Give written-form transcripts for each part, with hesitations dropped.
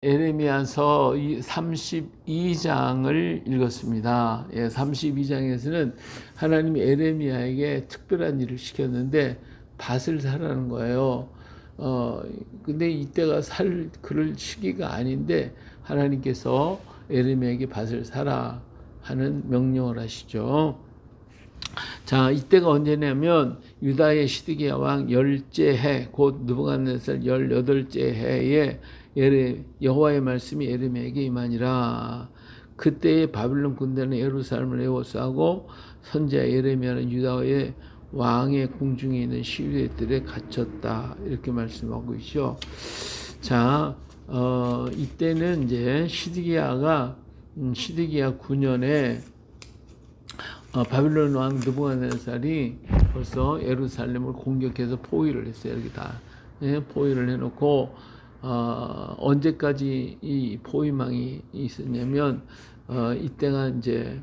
에레미야서 32장을 읽었습니다. 32장에서는 하나님이 에레미야에게 특별한 일을 시켰는데 밭을 사라는 거예요. 근데 이때가 그럴 시기가 아닌데 하나님께서 에레미야에게 밭을 사라 하는 명령을 하시죠. 자, 이때가 언제냐면 유다의 시드기야 왕 10째 해, 곧 느부갓네살 18째 해에 여호와의 말씀이 에레미야에게 임하니라. 그때에 바빌론 군대는 예루살렘을 에워싸고 선지자 에레미야는 유다의 왕의 궁중에 있는 시위대들에 갇혔다. 이렇게 말씀하고 있죠. 자, 이때는 이제 시드기야 9년에 바빌론 왕 느부갓네살이 벌써 예루살렘을 공격해서 포위를 했어요. 여기 다 포위를 해놓고 언제까지 이 포위망이 있었냐면 이때가 이제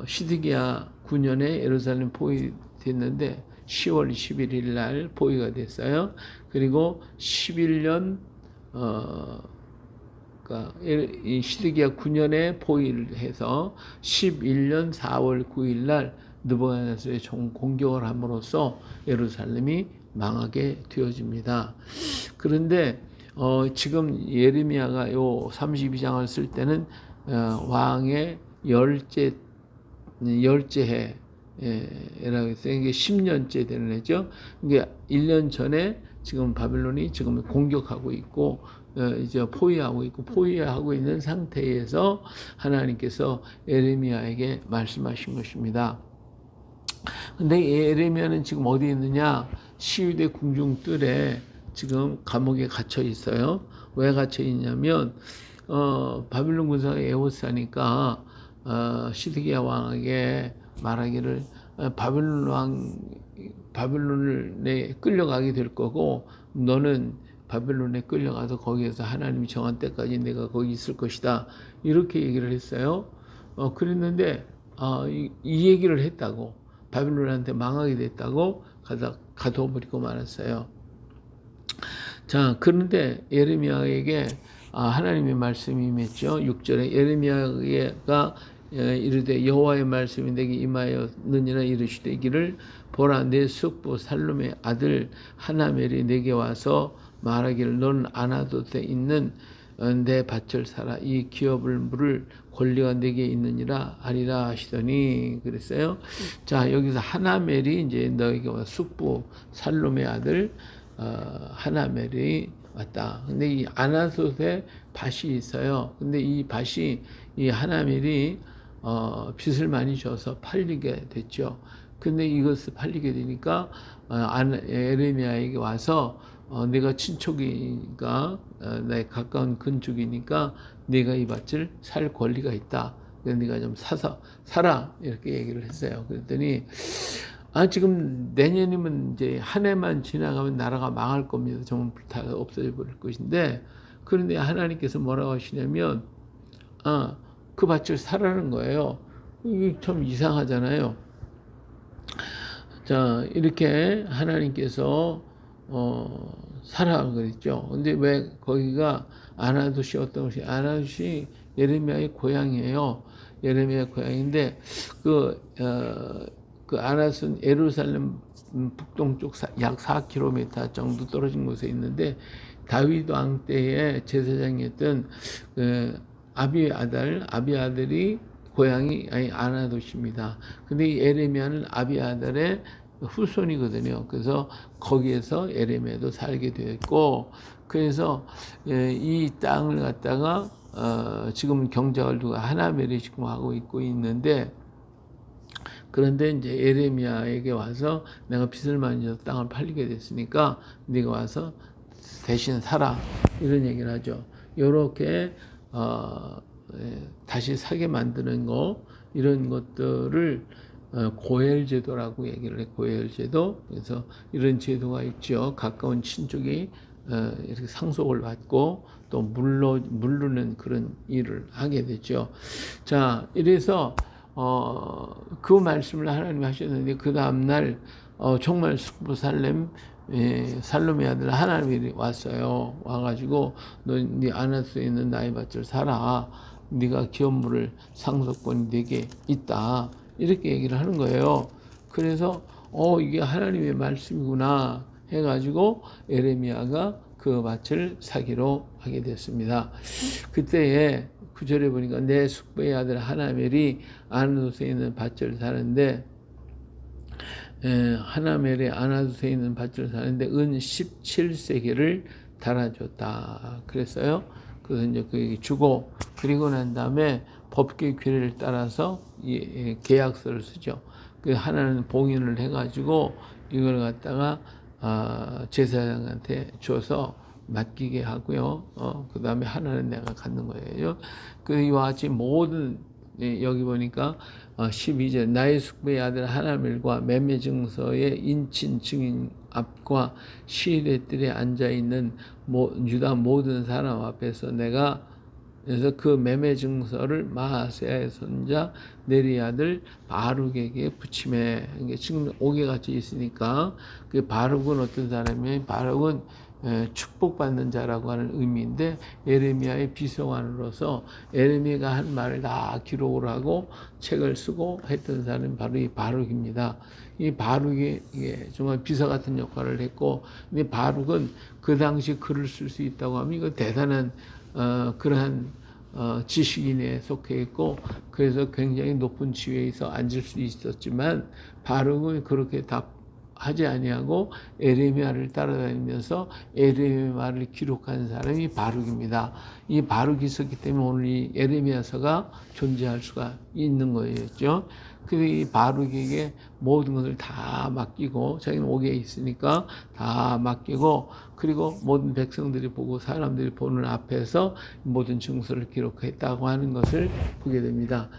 시드기야 9년에 예루살렘 포위됐는데 10월 21일 날 포위가 됐어요. 그리고 11년 이 시드기야 9년에 포위를 해서 11년 4월 9일 날 느부갓네살의 공격을 함으로써 예루살렘이 망하게 되어집니다. 그런데 지금 예레미야가 요 32장을 쓸 때는 왕의 열째 해라고 했어요. 이게 10년째 되는 해죠. 이게 1년 전에 지금 바빌론이 지금 공격하고 있고 이제 포위하고 있는 상태에서 하나님께서 에레미야에게 말씀하신 것입니다. 근데 에레미야는 지금 어디 있느냐? 시위대 궁중 뜰에 지금 감옥에 갇혀 있어요. 왜 갇혀 있냐면 바빌론 군사가 에워싸니까 시드기야 왕에게 말하기를 바빌론에 끌려가게 될 거고 너는 바빌론에 끌려가서 거기에서 하나님이 정한 때까지 내가 거기 있을 것이다. 이렇게 얘기를 했어요. 그랬는데 이 얘기를 했다고 바빌론한테 망하게 됐다고 가둬버리고 말았어요. 자, 그런데 예레미야에게 하나님의 말씀이 임했죠. 6절에 예레미야가 이르되 여호와의 말씀이 내게 임하였느니라 이르시되 이기를 보라 내 숙부 살룸의 아들 하나멜이 내게 와서 말하기를 너는 아나돗에 있는 내 밭을 사라 이 기업을 물을 권리가 내게 있느니라 하리라 하시더니 그랬어요. 자, 여기서 하나멜이 이제 너에게 와 숙부 살룸의 아들 하나멜이 왔다. 근데 이 아나돗에 밭이 있어요. 근데 이 밭이 이 하나멜이 빚을 많이 져서 팔리게 됐죠. 근데 이것을 팔리게 되니까 에레미야에게 와서 내가 친척이니까 내 가까운 근족이니까 네가 이 밭을 살 권리가 있다. 그래서 네가 좀 사서 사라 이렇게 얘기를 했어요. 그랬더니 지금 내년이면 이제 한 해만 지나가면 나라가 망할 겁니다. 전부 다 없어져 버릴 것인데 그런데 하나님께서 뭐라고 하시냐면 그 밭을 사라는 거예요. 이게 참 이상하잖아요. 자, 이렇게 하나님께서 사라 그랬죠. 근데 왜 거기가 아나돗이 어떤 것이 아나돗이 예레미야의 고향이에요. 예레미야의 고향인데 그 아나돗은 예루살렘 북동쪽 약 4km 정도 떨어진 곳에 있는데 다윗 왕 때에 제사장이었던 아비아들이 고향이 아나돗입니다. 근데 이 에레미야는 아비아들의 후손이거든요. 그래서 거기에서 에레미야도 살게 되었고, 그래서 이 땅을 갖다가 지금 경작을 두고 하나멜이 지금 하고 있는데, 그런데 이제 에레미야에게 와서 내가 빚을 많이 져서 땅을 팔리게 됐으니까 네가 와서 대신 사라 이런 얘기를 하죠. 이렇게 다시 사게 만드는 거 이런 것들을 고헬제도라고 얘기를 해. 고헬제도. 그래서 이런 제도가 있죠. 가까운 친족이 이렇게 상속을 받고 또 물르는 그런 일을 하게 되죠. 자, 이래서 그 말씀을 하나님이 하셨는데 그 다음날 정말 숙부 살렘 살룸의 아들 하나님이 왔어요. 와가지고 너네 아나스에 있는 나의 밭을 사라. 네가 기업물을 상속권이 네게 있다. 이렇게 얘기를 하는 거예요. 그래서 이게 하나님의 말씀이구나 해가지고 에레미야가 그 밭을 사기로 하게 됐습니다. 그때에 9절에 보니까 내 숙부의 아들 하나멜이 아나도스에 있는 밭을 사는데 하나멜의 아나도스에 있는 밭을 사는데 은 17세겔을 달아줬다 그랬어요. 그래서 이제 그 주고 그리고 난 다음에 법계 규례를 따라서 계약서를 쓰죠. 그 하나는 봉인을 해가지고 이걸 갖다가 제사장한테 줘서 맡기게 하고요. 그 다음에 하나는 내가 갖는 거예요. 이와 같이 모든 여기 보니까 12절 나의 숙부의 아들 하나멜과 매매 증서의 인친 증인 앞과 시레들에 앉아 있는 유다 모든 사람 앞에서 내가 그래서 그 매매 증서를 마아세야의 손자 네리 아들 바룩에게 붙임에 지금 5개 같이 있으니까 그 바룩은 어떤 사람이에요? 바룩은 축복받는 자라고 하는 의미인데 에레미야의 비서관으로서 에레미야가 한 말을 다 기록을 하고 책을 쓰고 했던 사람이 바로 이 바룩입니다. 이 바룩이 정말 비서 같은 역할을 했고, 근데 바룩은 그 당시 글을 쓸 수 있다고 하면 이거 대단한 그러한 지식인에 속해 있고, 그래서 굉장히 높은 지위에서 앉을 수 있었지만 바룩은 그렇게 하지 아니하고 에레미야를 따라다니면서 에레미야 말을 기록한 사람이 바룩입니다. 이 바룩이 있었기 때문에 오늘 이 에레미야서가 존재할 수가 있는 거였죠. 그래서 이 바룩에게 모든 것을 다 맡기고 자기는 옥에 있으니까 다 맡기고 그리고 모든 백성들이 보고 사람들이 보는 앞에서 모든 증서를 기록했다고 하는 것을 보게 됩니다.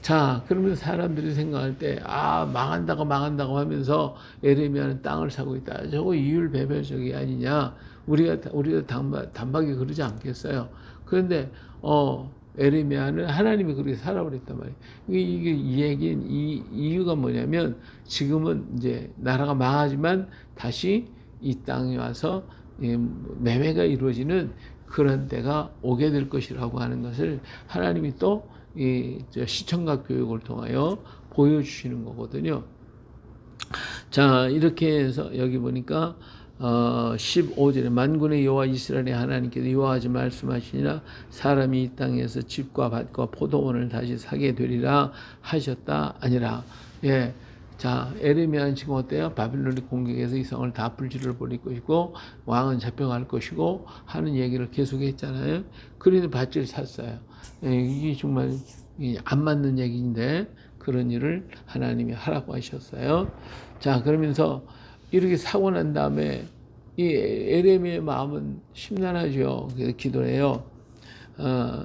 자, 그러면 사람들이 생각할 때 망한다고 하면서 에레미야는 땅을 사고 있다. 저거 이율배별적이 아니냐. 우리가 단박에 그러지 않겠어요. 그런데 에레미야는 하나님이 그렇게 살아버렸단 말이에요. 이게 이 얘기는 이 이유가 뭐냐면 지금은 이제 나라가 망하지만 다시 이 땅에 와서 매매가 이루어지는 그런 때가 오게 될 것이라고 하는 것을 하나님이 또 시청각 교육을 통하여 보여주시는 거거든요. 자, 이렇게 해서 여기 보니까 15절에 만군의 여호와 이스라엘의 하나님께서 이와 같이 말씀하시니라 사람이 이 땅에서 집과 밭과 포도원을 다시 사게 되리라 하셨다 아니라. 예. 자, 에레미야는 지금 어때요? 바빌론이 공격해서 이 성을 다 불지를 버릴 것이고 왕은 잡혀갈 것이고 하는 얘기를 계속했잖아요. 그래서 밭을 샀어요. 예, 이게 정말 안 맞는 얘기인데 그런 일을 하나님이 하라고 하셨어요. 자, 그러면서 이렇게 사고 난 다음에 이 에레미야의 마음은 심란하죠. 그래서 기도를 해요.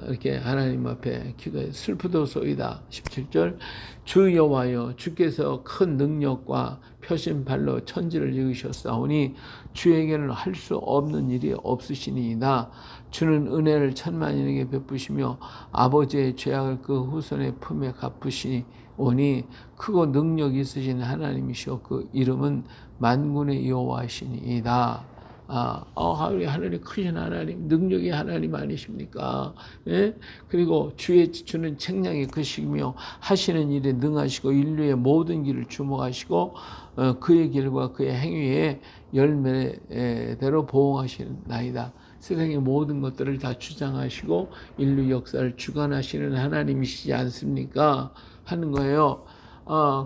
이렇게 하나님 앞에 기도해 슬프도소이다. 17절 주 여호와여 주께서 큰 능력과 표심발로 천지를 지으셨사오니 주에게는 할 수 없는 일이 없으시니이다. 주는 은혜를 천만인에게 베푸시며 아버지의 죄악을 그 후손의 품에 갚으시니 오니 크고 능력 있으신 하나님이시오 그 이름은 만군의 여호와시니이다. 우리 하나님 크신 하나님, 능력의 하나님 아니십니까? 예? 그리고 주는 책량이 크시며 하시는 일에 능하시고 인류의 모든 길을 주목하시고 그의 길과 그의 행위에 열매대로 보응하시는 나이다. 세상의 모든 것들을 다 주장하시고 인류 역사를 주관하시는 하나님이시지 않습니까? 하는 거예요.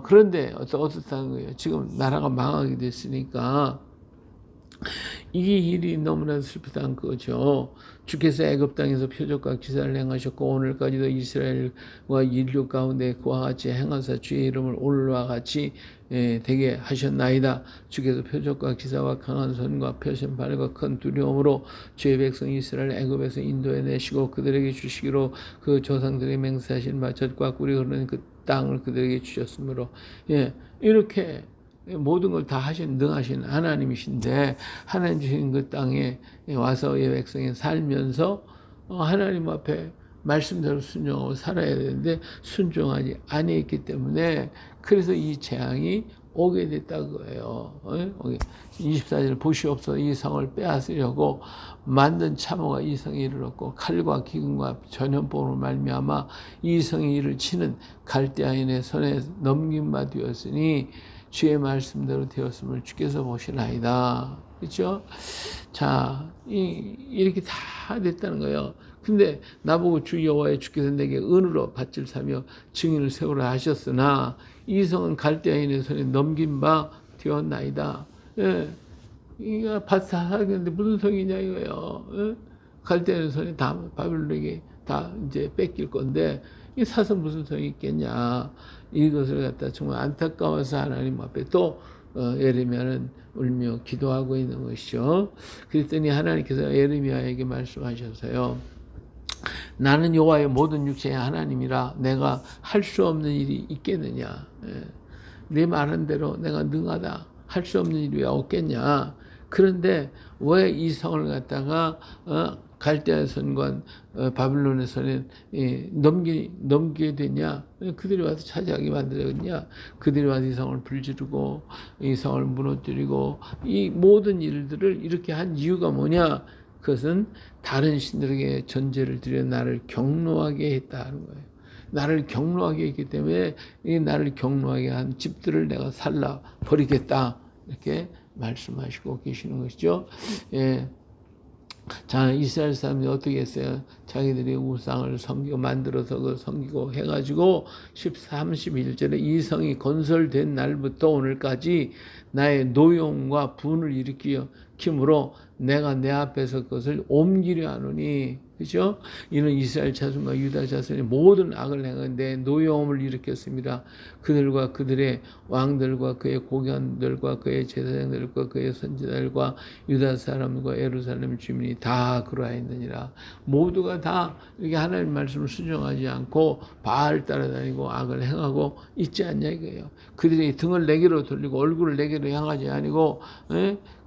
그런데 어떻다는 거예요? 지금 나라가 망하게 됐으니까 이 일이 너무나 슬프다는 거죠. 주께서 애굽 땅에서 표적과 기사를 행하셨고 오늘까지도 이스라엘과 인류 가운데 그와 같이 행하사 주의 이름을 오늘과 같이 되게 하셨나이다. 주께서 표적과 기사와 강한 손과 펴신 발과 큰 두려움으로 주의 백성 이스라엘 애굽에서 인도해 내시고 그들에게 주시기로 그 조상들이 맹세하신 바 젖과 꿀이 흐르는 그 땅을 그들에게 주셨으므로 이렇게 모든 걸 다 능하신 하나님이신데 하나님 주신 그 땅에 와서 이 백성이 살면서 하나님 앞에 말씀대로 순종하고 살아야 되는데 순종하지 아니했기 때문에 그래서 이 재앙이 오게 됐다 그거예요. 24절 보시옵소서 이 성을 빼앗으려고 만든 참호가 이 성에 이르렀고 칼과 기근과 전염병으로 말미암아 이 성이 이를 치는 갈대아인의 손에 넘긴 바 되었으니 주의 말씀대로 되었음을 주께서 보시나이다. 그렇죠? 자, 이렇게 다 됐다는 거예요. 근데 나보고 주 여호와의 주께서 내게 은으로 밭을 사며 증인을 세우라 하셨으나 이 성은 갈대아인의 손에 넘긴 바 되었나이다. 예. 이가 밭 사겠는데 무슨 성이냐 이거예요. 예? 갈대아인의 손에 다 바벨론에게 다 이제 뺏길 건데 이 사서 무슨 성이 있겠냐. 이것을 갖다 정말 안타까워서 하나님 앞에 또 예레미야는 울며 기도하고 있는 것이죠. 그랬더니 하나님께서 예레미야에게 말씀하셔서요. 나는 여호와의 모든 육체의 하나님이라 내가 할 수 없는 일이 있겠느냐. 내 말한 대로 내가 능하다. 할 수 없는 일이 왜 없겠냐. 그런데 왜 이 성을 갖다가 갈대아 손과 바빌론의 손에 넘기게 되냐. 그들이 와서 차지하게 만들었냐. 그들이 와서 이 성을 불지르고 이 성을 무너뜨리고 이 모든 일들을 이렇게 한 이유가 뭐냐. 그것은 다른 신들에게 전제를 드려 나를 경노하게 했다는 거예요. 나를 경노하게 했기 때문에 이 나를 경노하게 한 집들을 내가 살라 버리겠다. 이렇게 말씀하시고 계시는 것이죠. 예. 자, 이스라엘 사람들이 어떻게 했어요? 자기들이 우상을 섬기고 만들어서 그 섬기고 해가지고 31절에 이 성이 건설된 날부터 오늘까지 나의 노용과 분을 일으키므로 내가 내 앞에서 그것을 옮기려 하노니. 그죠? 이는 이스라엘 자손과 유다 자손의 모든 악을 행하는데 노여움을 일으켰습니다. 그들과 그들의 왕들과 그의 고관들과 그의 제사장들과 그의 선지자들과 유다 사람과 예루살렘 주민이 다 그러하였느니라. 모두가 다 이렇게 하나님 말씀을 순종하지 않고 바알 따라다니고 악을 행하고 있지 않냐 이거예요. 그들이 등을 내게로 돌리고 얼굴을 내게로 향하지 아니고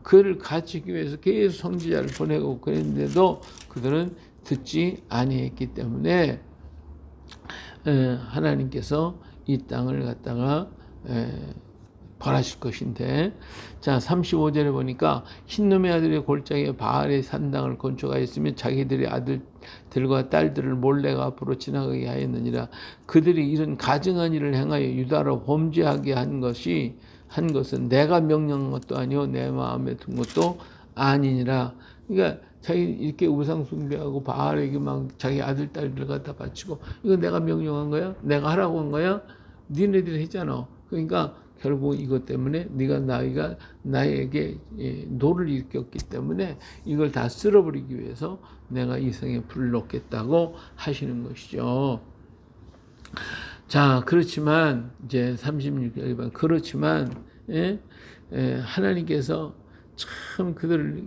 그를 갖추기 위해서 계속 선지자를 보내고 그랬는데도 그들은 듣지 아니했기 때문에 하나님께서 이 땅을 갖다가 벌하실 것인데, 자 35절에 보니까 흰놈의 아들의 골짜기에 바알의 산당을 건축하였으며 자기들의 아들들과 딸들을 몰래가 앞으로 지나가게 하였느니라. 그들이 이런 가증한 일을 행하여 유다로 범죄하게 한 것은 내가 명령한 것도 아니요 내 마음에 든 것도 아니니라. 그러니까 자기 이렇게 우상 숭배하고 바알에게 막 자기 아들 딸들 갖다 바치고 이거 내가 명령한 거야? 내가 하라고 한 거야? 니네들이 했잖아. 그러니까 결국 이것 때문에 나이가 나에게 노를 일으켰기 때문에 이걸 다 쓸어버리기 위해서 내가 이 성에 불을 놓겠다고 하시는 것이죠. 자, 그렇지만 이제 36절 그렇지만 하나님께서 참 그들을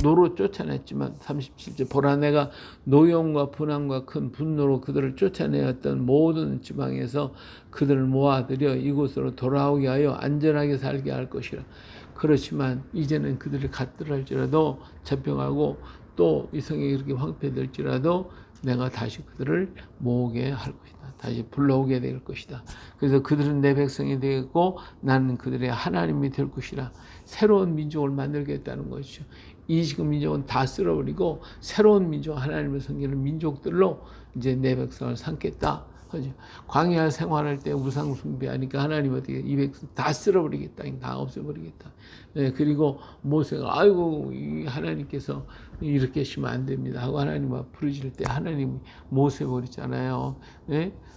노로 쫓아냈지만 37절 보라 내가 노용과 분함과 큰 분노로 그들을 쫓아내었던 모든 지방에서 그들을 모아들여 이곳으로 돌아오게 하여 안전하게 살게 할 것이라. 그렇지만 이제는 그들을 갖들할지라도 잡혀가고 또 이 성이 이렇게 황폐될지라도 내가 다시 그들을 모으게 할 것이다. 다시 불러오게 될 것이다. 그래서 그들은 내 백성이 되겠고 나는 그들의 하나님이 될 것이라. 새로운 민족을 만들겠다는 것이죠. 이 지금 민족은 다 쓸어버리고 새로운 민족, 하나님을 섬기는 민족들로 이제 내 백성을 삼겠다. 그죠? 광야 생활할 때 우상 숭배하니까 하나님 어떻게 이 백성 다 쓸어버리겠다, 다 없애버리겠다. 그리고 모세가 아이고 이 하나님께서 이렇게 하시면 안 됩니다 하고 하나님 앞 부르실 때 하나님이 모세 버리잖아요.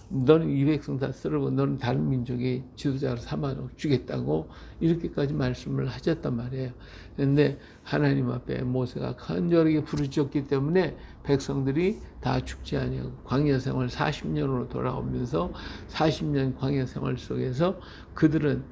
너는 이 백성 다 쓸어버리고 너는 다른 민족의 지도자로 삼아 주겠다고 이렇게까지 말씀을 하셨단 말이에요. 그런데 하나님 앞에 모세가 간절하게 부르짖었기 때문에 백성들이 다 죽지 아니하고 광야 생활 40년으로 돌아오면서 40년 광야 생활 속에서 그들은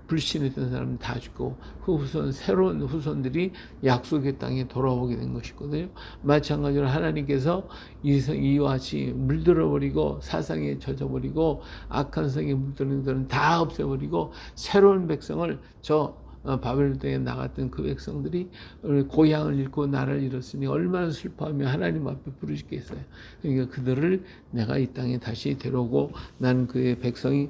불신했던 사람은 다 죽고 그 새로운 후손들이 약속의 땅에 돌아오게 된 것이거든요. 마찬가지로 하나님께서 이와 같이 물들어버리고 사상에 젖어버리고 악한 성에 물드는 것들은 다 없애버리고 새로운 백성을 저 바벨론 땅에 나갔던 그 백성들이 고향을 잃고 나라를 잃었으니 얼마나 슬퍼하며 하나님 앞에 부르짖겠어요. 그러니까 그들을 내가 이 땅에 다시 데려오고 나는 그의 백성이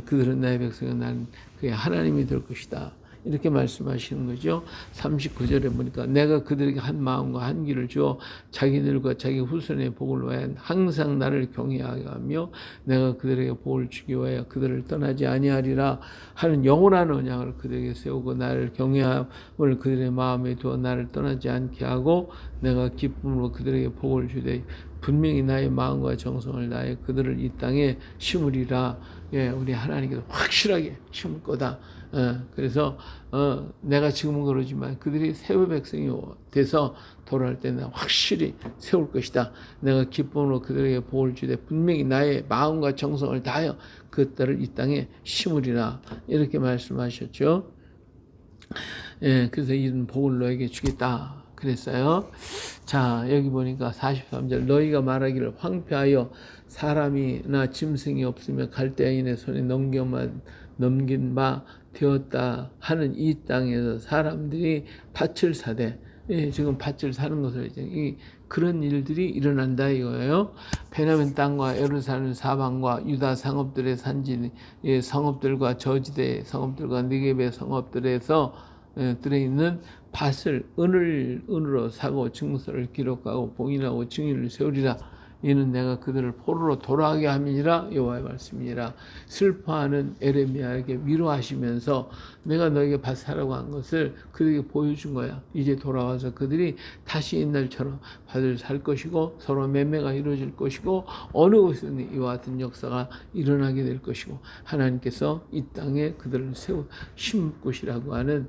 그들은 나의 백성이 나는 그의 하나님이 될 것이다. 이렇게 말씀하시는 거죠. 39절에 보니까 내가 그들에게 한 마음과 한 길을 주어 자기들과 자기 후손의 복을 위하여 항상 나를 경외하게 하며 내가 그들에게 복을 주기 위하여 그들을 떠나지 아니하리라 하는 영원한 언약을 그들에게 세우고 나를 경외함을 그들의 마음에 두어 나를 떠나지 않게 하고 내가 기쁨으로 그들에게 복을 주되 분명히 나의 마음과 정성을 다해 그들을 이 땅에 심으리라. 예, 우리 하나님께서 확실하게 심을 거다. 그래서 내가 지금은 그러지만 그들이 새의 백성이 돼서 돌아올 때는 확실히 세울 것이다. 내가 기쁨으로 그들에게 복을 주되 분명히 나의 마음과 정성을 다하여 그들을 이 땅에 심으리라. 이렇게 말씀하셨죠. 예, 그래서 이런 복을 너에게 주겠다 그랬어요. 자, 여기 보니까 43절 너희가 말하기를 황폐하여 사람이나 짐승이 없으며 갈대아인의 손에 넘긴 바 되었다 하는 이 땅에서 사람들이 밭을 사되, 예, 지금 밭을 사는 것을 이제 그런 일들이 일어난다 이거예요. 베냐민 땅과 예루살렘 사방과 유다 성읍들의 산지 성읍들과 저지대 성읍들과 느겝의 성읍들에서 들어있는 밭을 은으로 사고 증서를 기록하고 봉인하고 증인을 세우리라. 이는 내가 그들을 포로로 돌아가게 함이니라 여호와의 말씀이니라. 슬퍼하는 에레미야에게 위로하시면서 내가 너에게 밭 사라고 한 것을 그들에게 보여준 거야. 이제 돌아와서 그들이 다시 옛날처럼 밭을 살 것이고 서로 매매가 이루어질 것이고 어느 곳에는 이와 같은 역사가 일어나게 될 것이고 하나님께서 이 땅에 그들을 심을 곳이라고 하는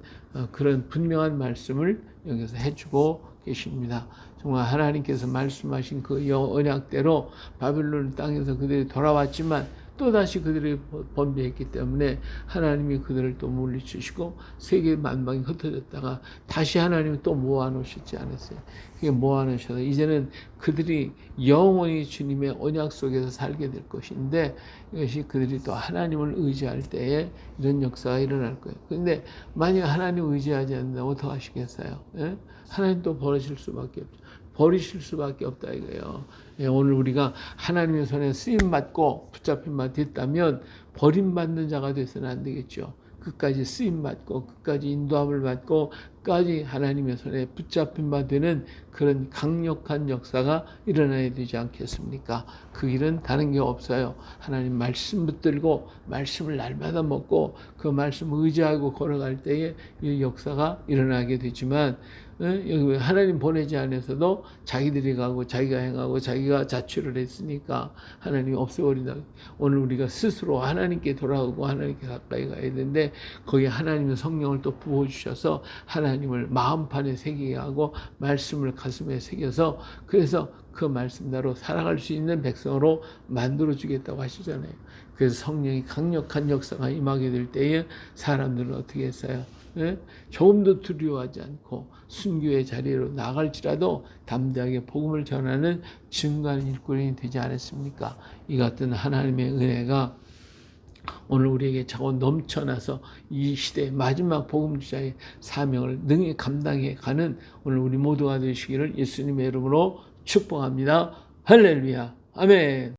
그런 분명한 말씀을 여기서 해주고 계십니다. 정말 하나님께서 말씀하신 그 언약대로 바벨론 땅에서 그들이 돌아왔지만 또다시 그들이 범죄했기 때문에 하나님이 그들을 또 물리치시고 세계 만방이 흩어졌다가 다시 하나님이 또 모아놓으시지 않았어요. 그게 모아놓으셔서 이제는 그들이 영원히 주님의 언약 속에서 살게 될 것인데 이것이 그들이 또 하나님을 의지할 때에 이런 역사가 일어날 거예요. 그런데 만약 하나님 의지하지 않는다면 어떡하시겠어요? 예? 하나님 또 버리실 수밖에 없다 이거예요. 예, 오늘 우리가 하나님의 손에 쓰임받고 붙잡힌 바 됐다면 버림받는 자가 돼서는 안 되겠죠. 끝까지 쓰임받고 끝까지 인도함을 받고 끝까지 하나님의 손에 붙잡힌 바 되는 그런 강력한 역사가 일어나야 되지 않겠습니까? 그 길은 다른 게 없어요. 하나님 말씀 붙들고 말씀을 날마다 먹고 그 말씀을 의지하고 걸어갈 때에 이 역사가 일어나게 되지만 여기 하나님 보내지 않아서도 자기들이 가고 자기가 행하고 자기가 자취를 했으니까 하나님이 없애버린다. 오늘 우리가 스스로 하나님께 돌아오고 하나님께 가까이 가야 되는데 거기에 하나님의 성령을 또 부어주셔서 하나님을 마음판에 새기게 하고 말씀을 가슴에 새겨서 그래서 그 말씀대로 살아갈 수 있는 백성으로 만들어주겠다고 하시잖아요. 그래서 성령이 강력한 역사가 임하게 될 때에 사람들은 어떻게 했어요? 예? 조금도 두려워하지 않고 순교의 자리로 나갈지라도 담대하게 복음을 전하는 증거하는 일꾼이 되지 않았습니까? 이 같은 하나님의 은혜가 오늘 우리에게 자꾸 넘쳐나서 이 시대의 마지막 복음주자의 사명을 능히 감당해 가는 오늘 우리 모두가 되시기를 예수님의 이름으로 축복합니다. 할렐루야. 아멘.